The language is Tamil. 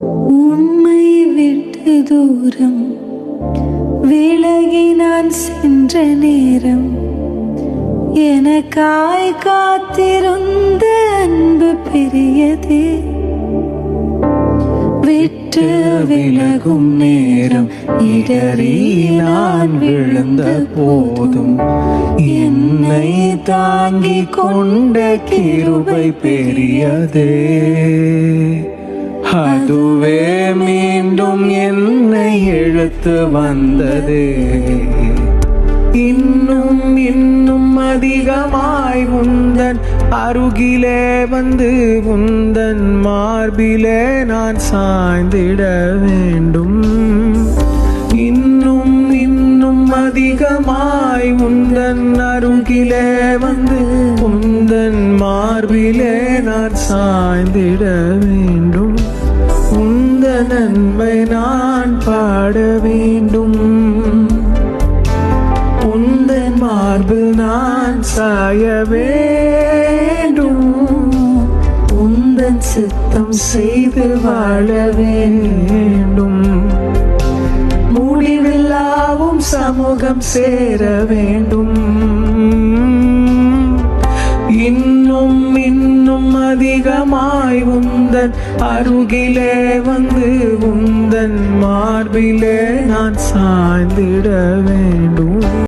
உம்மை விட்டு தூரம் விலகி நான் சென்ற நேரம் எனக்காய் காத்திருந்த அன்பு பெரியதே. விட்டு விலகும் நேரம் இடறி நான் விழுந்த போதும் என்னை தாங்கிக் கொண்ட கிருபை பெரியதே. அதுவே மீண்டும் என்னை இழுத்து வந்ததே. இன்னும் இன்னும் அதிகமாய் உந்தன் அருகிலே வந்து உந்தன் மார்பிலே நான் சாய்ந்திட வேண்டும். இன்னும் இன்னும் அதிகமாய் உந்தன் அருகிலே வந்து உந்தன் மார்பிலே நான் சாய்ந்திட வேண்டும். உந்தன் அன்பை நான் பாட வேண்டும். உந்தன் மார்பில் நான் சாய வேண்டும். உந்தன் சித்தம் செய்து வாழ வேண்டும். முடிவில்லாவும் சமூகம் சேர வேண்டும். இன்னும் இன்னும் அதிகமாய் உந்தன் அருகிலே வந்து உந்தன் மார்பிலே நான் சாய்ந்திட வேண்டும்.